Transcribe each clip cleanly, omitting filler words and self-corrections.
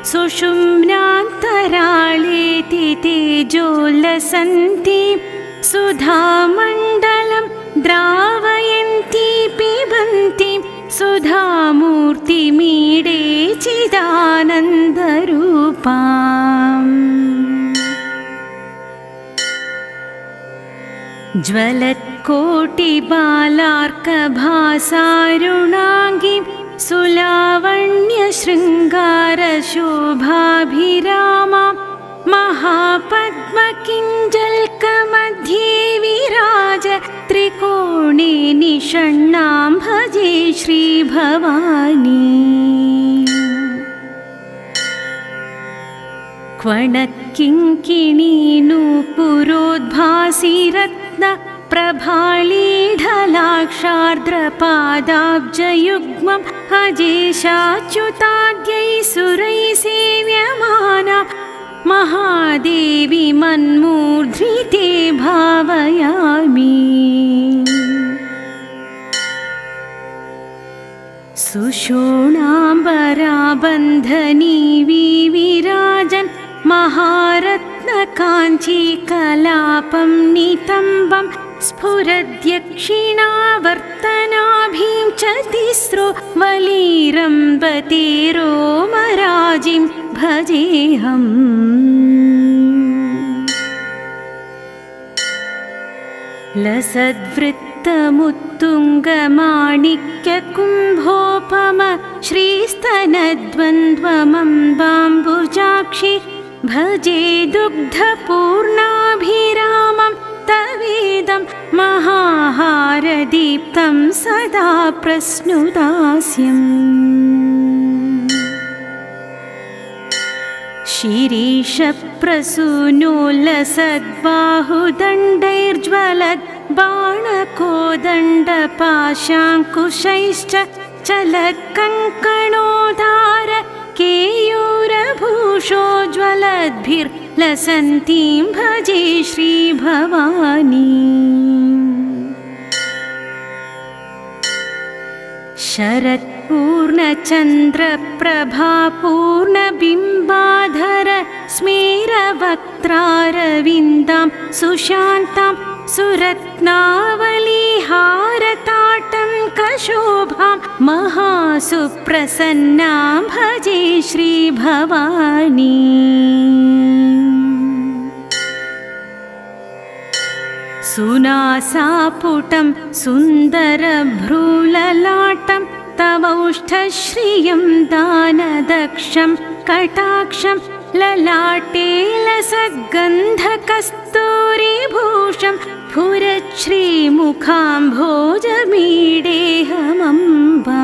सुषुम्नान्तराळेति तेजोलसन्ति सुधामण्डलं द्रावयन्ति पिबन्ति सुधामूर्तिमीडे चिदानन्दरूपाम् ज्वलत्कोटिबालार्कभासारुणाङ्गीं सुलावण्यशृङ्गारशोभाभिरामां महापद्मकिञ्जल्कमध्ये विराज त्रिकोणे निषण्णां भजे श्रीभवानी। क्वणक्किङ्किणीनूपुरोद्भासिरत्न प्रभालीढलाक्षार्द्रपादाब्जयुग्मं हजेशाच्युताद्यै सुरैः सेव्यमाना महादेवी मन्मूर्ध्निते भावयामि। सुषोणाम्बराबन्धनी विविराजन् महारत्नकाञ्चीकलापं नितम्बं स्फुरद्यक्षिणावर्तनाभिं च तिस्रो वलीरम्बतेरोमराजिं भजेऽहम्। लसद्वृत्तमुत्तुङ्गमाणिक्यकुम्भोपम श्रीस्तनद्वन्द्वमम्बाम्बुजाक्षि भजे दुग्धपूर्णाभिरामं तवेदं महाहारदीप्तं सदा प्रस्नुदास्यम्। शिरीषप्रसूनोल्लसद्बाहुदण्डैर्ज्वलद् बाणकोदण्डपाशाङ्कुशैश्च चलत्कङ्कणोद्धार केयूरभूषोज्ज्वलद्भिर्लसन्तीं भजे श्रीभवानी। शरत्पूर्णचन्द्रप्रभापूर्णबिम्बाधर स्मेरवक्त्रारविन्दां सुशान्तां सुरत्नावलीहारताटङ्कशोभां महासुप्रसन्नां भजे श्रीभवानी। सुनासापुटं सुन्दरभ्रूललाटं तवौष्ठश्रियं दानदक्षं कटाक्षं ललाटे लसद्गन्धकस्तूरिभूषं स्फुरच्छ्रीमुखाम्भोजमीडेऽहमम्बा।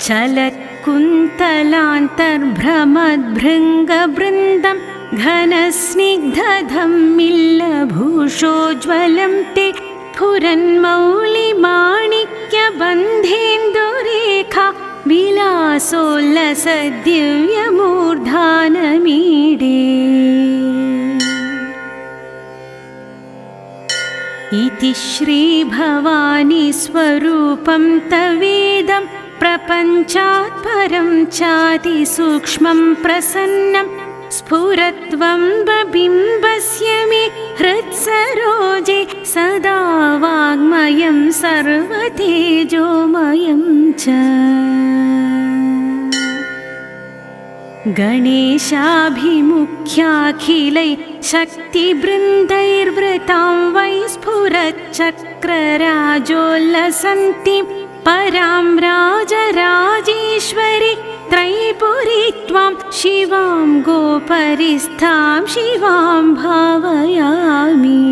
चलत्कुन्तलान्तर्भ्रमद्भृङ्गबृन्दं घनस्निग्धधम्मिल्लभूषोज्ज्वलं ते स्फुरन्मौलिमाणिक्यबन्धेन्दुरेखा विलासोल्लसदिव्यमूर्धानमीडे। इति श्रीभवानी स्वरूपं तवेदं प्रपञ्चात् परं चातिसूक्ष्मं प्रसन्नं स्फुरत्वं बबिम्बस्य मे हृत्सरोजे सदा वाङ्मयं सर्वतेजोमयं च। गणेशाभिमुख्याखिलै शक्तिबृन्दैर्वृतां वै स्फुरच्चक्रराजोल्लसन्तीं परां राजराजेश्वरी त्रैपुरी त्वां शिवां गोपरिस्थां शिवां भावयामि।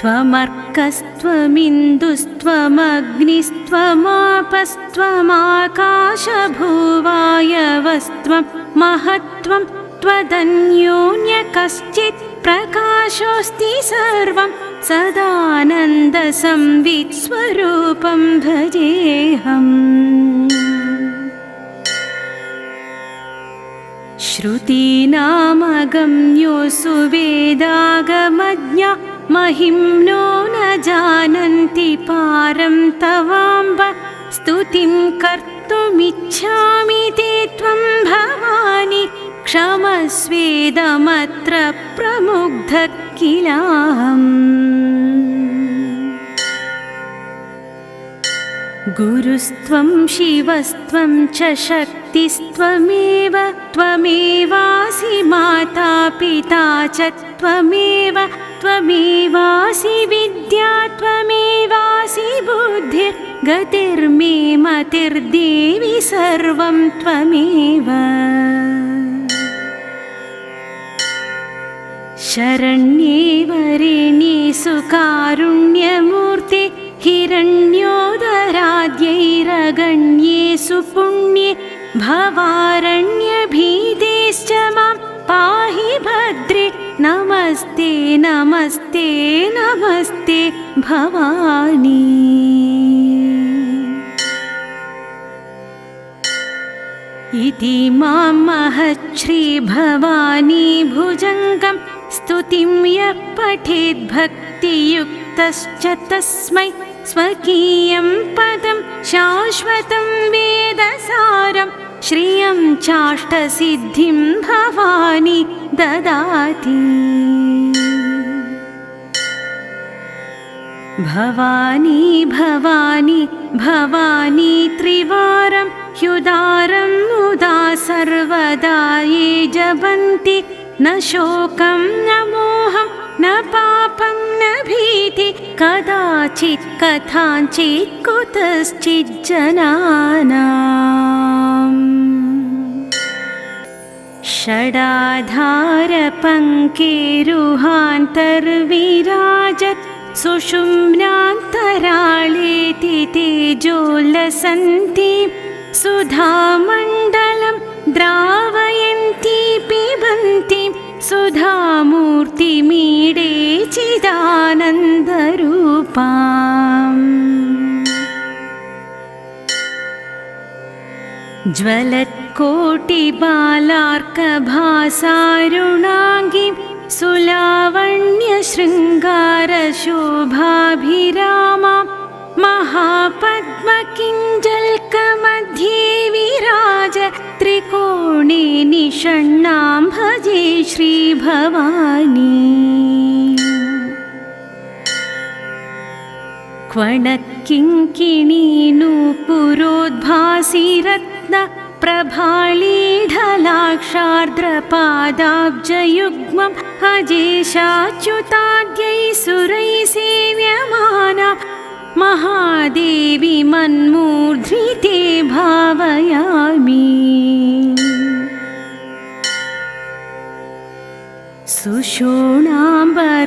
त्वमर्कस्त्वमिन्दुस्त्वमग्निस्त्वमापस्त्वमाकाशभुवायवस्त्वं महत्त्वं त्वदन्योन्यकश्चित् प्रकाशोऽस्ति सर्वं सदानन्दसंवित्स्वरूपं भजेऽहम्। श्रुतीनामगम्योऽसु वेदागमज्ञा महिम्नो न जानन्ति पारं तवाम्ब स्तुतिं कर्तुमिच्छामि ते त्वं भवानि क्षमस्वेदमत्र प्रमुग्धः किलाहम् गुरुस्त्वं शिवस्त्वं च शक्तिस्त्वमेव त्वमेवासि माता पिता च त्वमेव त्वमेवासि विद्या त्वमेवासि बुद्धिर्गतिर्मे मतिर्देवि सर्वं त्वमेव शरण्ये वरेण्ये सुकारुण्यमूर्ते हिरण्योदराद्यैरगण्ये सुपुण्ये भवारण्यभीतेश्च मां पाहि भद्रे नमस्ते नमस्ते नमस्ते भवानी इति मां महच्छ्री भवानी भुजङ्गं स्तुतिं यः पठेद्भक्तियुक्तश्च तस्मै स्वकीयं पदं शाश्वतं वेदसारं श्रियं चाष्टसिद्धिं भवानी ददाति भवानी भवानी भवानी त्रिवारं ह्युदारं मुदा सर्वदा ये जपन्ति न शोकं न मोहं न पापं न भीति कदाचित् कथाञ्चित् कुतश्चित् जनानाम् षडाधारपङ्केरुहान्तर्विराजत् सुषुम्नान्तराळेति तेजोल्लसन्ति सुधामण्डलं द्रावयन्ती पिबन्तीं सुधामूर्तिमीडे चिदानन्दरूपाम् ज्वलत्कोटिबालार्कभासारुणाङ्गीं सुलावण्यशृङ्गारशोभाभिरामां महापद्मकिञ्जल्कमध्ये विराज त्रिकोणे निषण्णां भजे श्रीभवानी क्वणक्किङ्किणीनूपुरोद्भासि रत्न प्रभालीढलाक्षार्द्रपादाब्जयुग्मं अजेशाच्युताद्यै सुरैः सेव्यमाना महादेवी मन्मूर्ध्निते भावयामि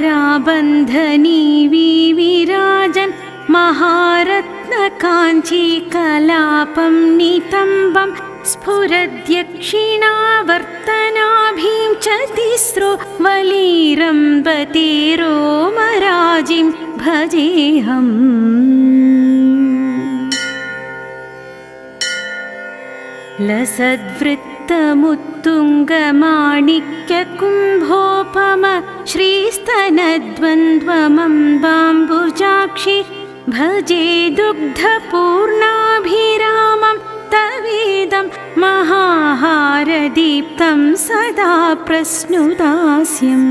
सुषोणाम्बराबन्धनी विविराजन् महारत्नकाञ्चीकलापं नितम्बं स्फुरद्यक्षिणावर्तनाभीं च तिस्रो वलीरम्बतेरोमराजिं भजेऽहम् लसद्वृत्तमुत्तुङ्गमाणिक्यकुम्भोपम श्रीस्तनद्वन्द्वमम्बाम्बुजाक्षि भजे दुग्धपूर्णाभिरामं तवेदं महाहारदीप्तं सदा प्रस्नुदास्यम्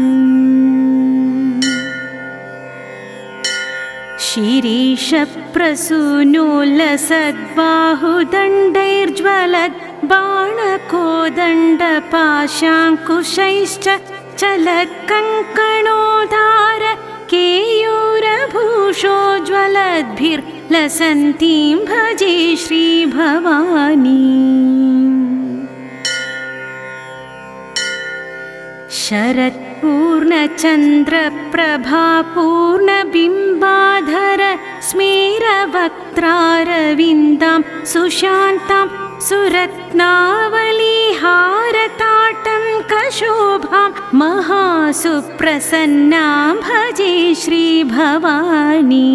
शिरीषप्रसूनोल्लसद्बाहुदण्डैर्ज्वलद् बाणकोदण्डपाशाङ्कुशैश्च चलत्कङ्कणोद्धार केयूरभूषोज्ज्वलद्भिर्लसन्तीं भजे श्रीभवानी शरत्पूर्णचन्द्रप्रभापूर्णबिम्बाधर स्मेरवक्त्रारविन्दां सुशान्तां सुरत्नावलीहारताटं कशोभां महासुप्रसन्नां भजे श्रीभवानी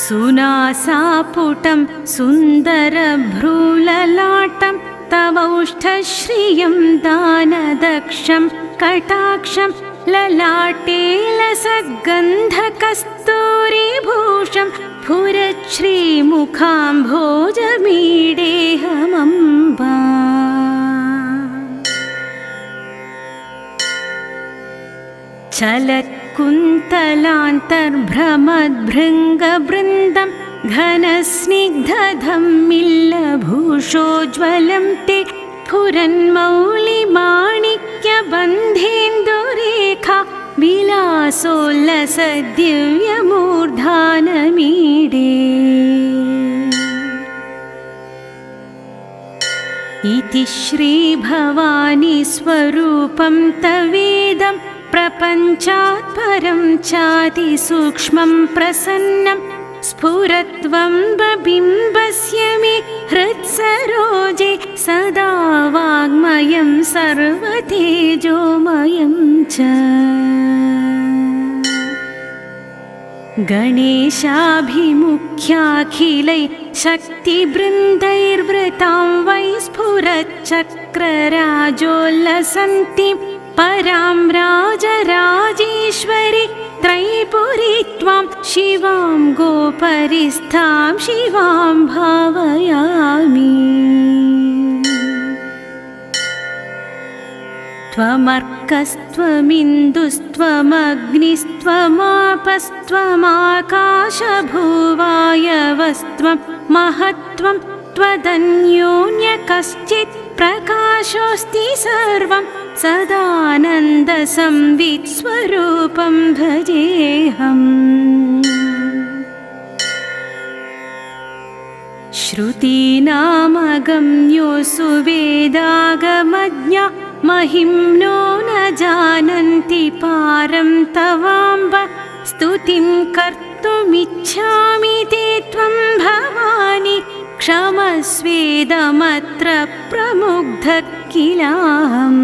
सुनासापुटं सुन्दरभ्रूललाटं तवौष्ठश्रियं दानदक्षं कटाक्षं ललाटे लसद्गन्धकस्तूरिभूषं स्फुरच्छ्रीमुखाम्भोजमीडेऽहमम्बा चलत्कुन्तलान्तर्भ्रमद्भृङ्गवृन्दं घनस्निग्धधम्मिल्लभूषोज्ज्वलं ते स्फुरन्मौलिमाणिक्यबन्धेन्दुरेखा विलासोल्लसदिव्यमूर्धानमीडे इति श्रीभवानी स्वरूपं तवेदं प्रपञ्चात् परं चातिसूक्ष्मं प्रसन्नं स्फुरत्वं बबिम्बस्य मे हृत्सरोजे सदा वाङ्मयं सर्वतेजोमयं च गणेशाभिमुख्याखिलै शक्तिवृन्दैर्वृतां वै स्फुरच्चक्रराजोल्लसन्तीं परां राजराजेश्वरी त्रैपुरी त्वां शिवां गोपरिस्थां शिवां भावयामि त्वमर्कस्त्वमिन्दुस्त्वमग्निस्त्वमापस्त्वमाकाशभुवायवस्त्वं महत्त्वं त्वदन्योन्य कश्चित् प्रकाशोऽस्ति सर्वं सदानन्दसंवित् स्वरूपं भजेऽहम् श्रुतीनामगम्योऽसु वेदागमज्ञा महिम्नो न जानन्ति पारं तवाम्ब स्तुतिं कर्तुमिच्छामि ते त्वं भवानि क्षमस्वेदमत्र प्रमुग्धः किलाहम्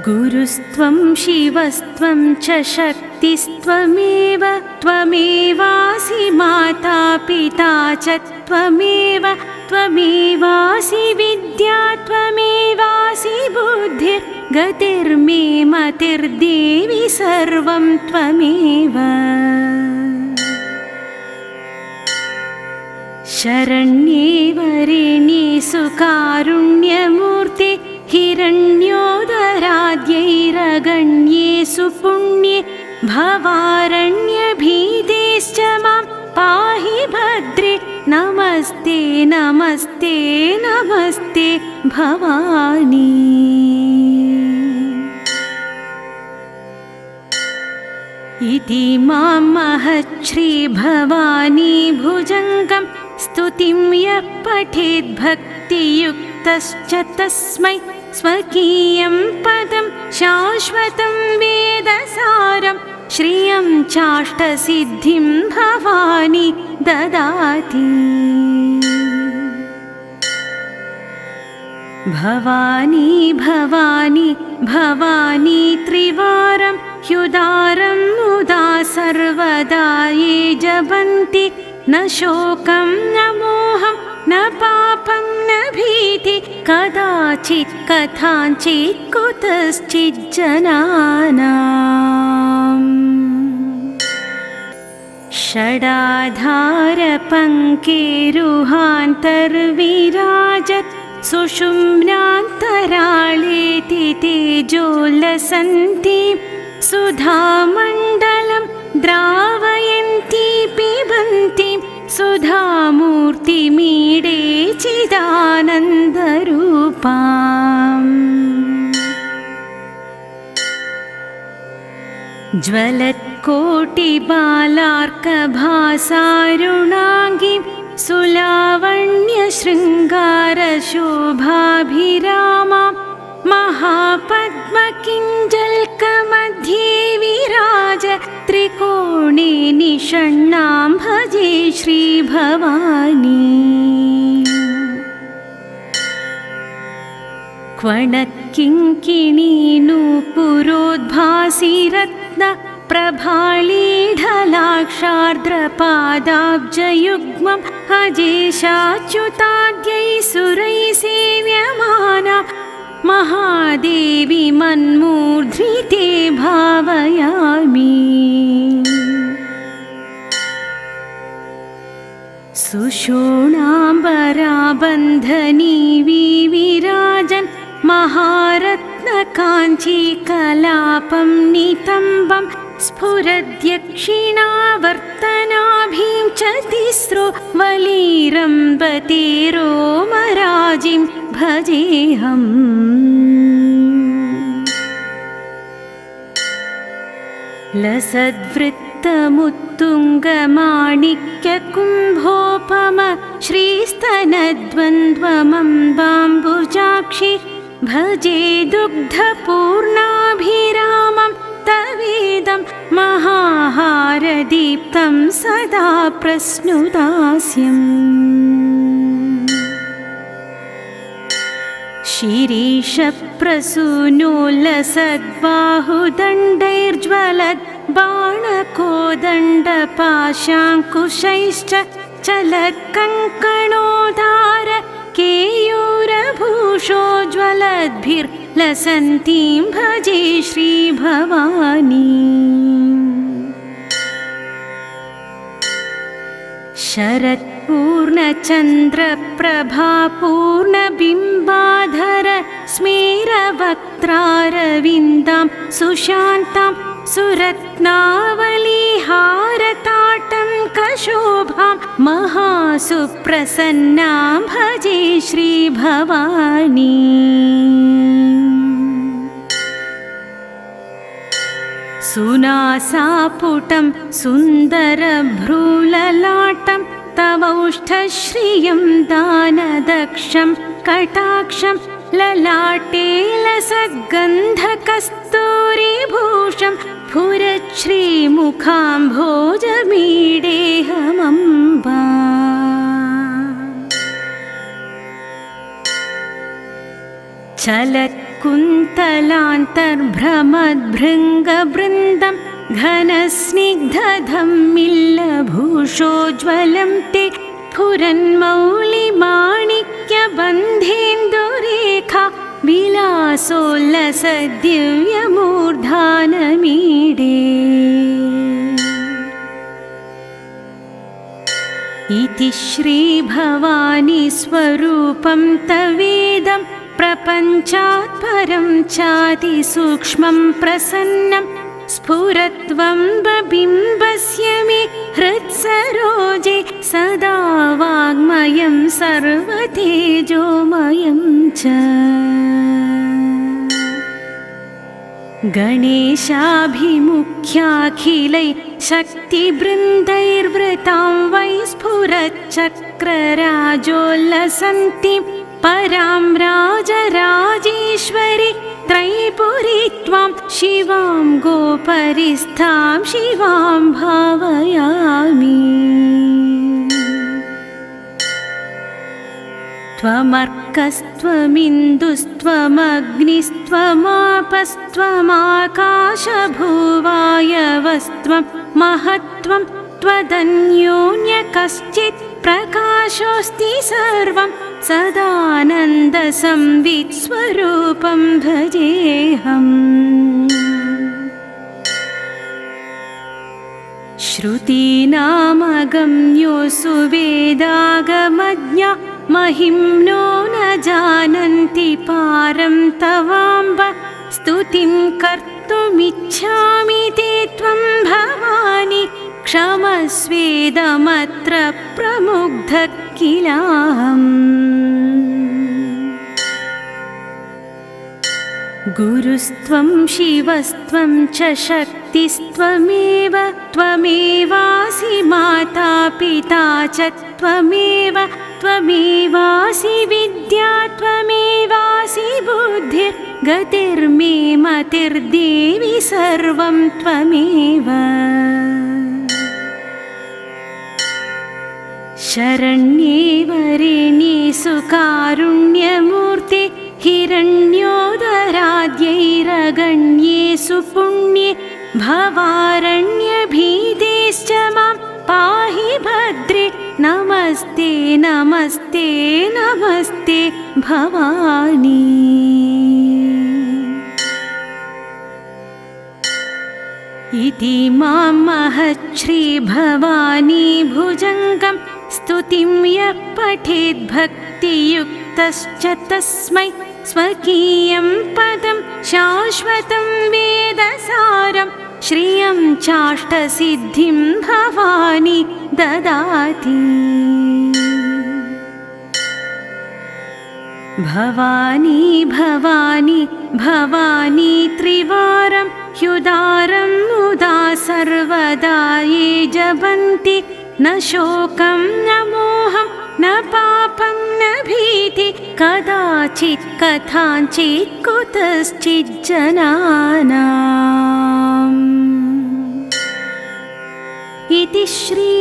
गुरुस्त्वं शिवस्त्वं च शक्तिस्त्वमेव त्वमेवासि माता पिता च त्वमेव त्वमेवासि विद्या त्वमेवासि बुद्धिर्गतिर्मे मतिर्देवि सर्वं त्वमेव शरण्ये वरेण्ये सुकारुण्यमूर्ते हिरण्योदराद्यैरगण्येषु पुण्ये भवारण्यभीतेश्च मां पाहि भद्रे नमस्ते नमस्ते नमस्ते भवानी इति मां महच्छ्रीभवानी भुजङ्गं स्तुतिं यः पठेद् भक्तियुक्तश्च तस्मै स्वकीयं पदं शाश्वतं वेदसारं श्रियं चाष्टसिद्धिं भवानी ददाति भवानी भवानी भवानी त्रिवारं ह्युदारं मुदा सर्वदा ये जपन्ति न शोकं न मोहं न पापं न भीति कदाचित् कथाञ्चित् कुतश्चित् जनानाम् षडाधारपङ्केरुहान्तर्विराजत् सुषुम्नान्तराळेति तेजोल्लसन्तीं सुधामण्डलं द्रावयन्ती पिबन्तीं सुधामूर्तिमीडे चिदानन्दरूपाम् ज्वलत्कोटिबालार्कभासारुणाङ्गीं सुलावण्यशृङ्गारशोभाभिरामां महापद्मकिञ्जल्कमध्ये विराज त्रिकोणे निषण्णां भजे श्रीभवानी क्वणक्किङ्किणी नूपुरोद्भासि रत्न प्रभालीढलाक्षार्द्रपादाब्जयुग्मम् अजेशाच्युताद्यै सुरैः सेव्यमाना महादेवी मन्मूर्ध्नि ते भावयामि। सुषोणाम्बराबन्धनी विविराजन् महारत्नकाञ्चीकलापं नितम्बं स्फुरद्यक्षिणावर्तनाभिं च तिस्रो वलीरम्बतेरोमराजिं भजेऽहम्। लसद्वृत्तमुत्तुङ्गमाणिक्यकुम्भोपम श्रीस्तनद्वन्द्वमम्बाम्बुजाक्षि भजे दुग्धपूर्णाभिरामं तवेदं महाहारदीप्तं सदा प्रस्नुदास्यम्। शिरीषप्रसूनोल्लसद्बाहुदण्डैर्ज्वलद् बाणकोदण्डपाशाङ्कुशैश्च चलत्कङ्कणोद्धार केयूरभूषोज्ज्वलद्भिर्लसन्तीं भजे श्रीभवानी। शरत्पूर्णचन्द्रप्रभापूर्णबिम्बाधर स्मेरवक्त्रारविन्दां सुशान्तां सुरत्नावलीहारताटं कशोभां महासुप्रसन्नां भजे श्रीभवानी। सुनासापुटं सुन्दरभ्रूललाटं तवौष्ठश्रियं दानदक्षं कटाक्षं ललाटे लसद्गन्धकस्तूरीभूषं स्फुरच्छ्रीमुखाम्भोजमीडेऽहमम्बा। चलत्कुन्तलान्तर्भ्रमद्भृङ्गबृन्दं घनस्निग्धधम्मिल्लभूषोज्ज्वलं ते स्फुरन्मौलिमाणिक्यबन्धेन्दुरेखा विलासोल्लसदिव्यमूर्धानमीडे। इति श्रीभवानी स्वरूपं तवेदं प्रपञ्चात् परं चातिसूक्ष्मं प्रसन्नं स्फुरत्वं बिम्बस्य मे हृत्सरोजे सदा वाङ्मयं सर्वतेजोमयं च। गणेशाभिमुख्याखिलैः शक्तिबृन्दैर्वृतां वै स्फुरच्चक्रराजोल्लसन्तीं परां राजराजेश्वरी त्रैपुरी त्वां शिवां गोपरिस्थां शिवां भावयामि। त्वमर्कस्त्वमिन्दुस्त्वमग्निस्त्वमाकाशभुवायवस्त्वं महत्त्वं त्वदन्योन्यकश्चित् प्रकाशोऽस्ति सर्वं सदानन्दसंवित्स्वरूपं भजेऽहम्। श्रुतीनामगम्योऽसु वेदागमज्ञा महिम्नो न जानन्ति पारं तवाम्ब स्तुतिं कर्तुमिच्छामि ते त्वं भवानि क्षमस्वेदमत्र प्रमुग्धः किलाहम्। गुरुस्त्वं शिवस्त्वं च शक्तिस्त्वमेव त्वमेवासि माता पिता च त्वमेव त्वमेवासि विद्या त्वमेवासि बुद्धिर्गतिर्मे मतिर्देवि सर्वं त्वमेव। शरण्ये वरेण्ये सुकारुण्यमूर्ते हिरण्योदराद्यैरगण्ये सुपुण्ये भवारण्यभीतेश्च मां पाहि भद्रे नमस्ते नमस्ते नमस्ते भवानी। इति मां महच्छ्रीभवानी भुजङ्गं स्तुतिं यः पठेद्भक्तियुक्तश्च तस्मै स्वकीयं पदं शाश्वतं वेदसारं श्रियं चाष्टसिद्धिं भवानी ददाति। भवानी भवानी भवानी त्रिवारं ह्युदारं मुदा सर्वदा ये जपन्ति न शोकं न मोहं न पापं न भीति कदाचित् कथाञ्चित् कुतश्चित् जनानाम्। इति श्री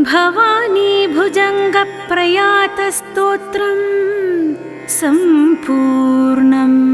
भवानी भुजङ्गप्रयातस्तोत्रम् सम्पूर्णम्।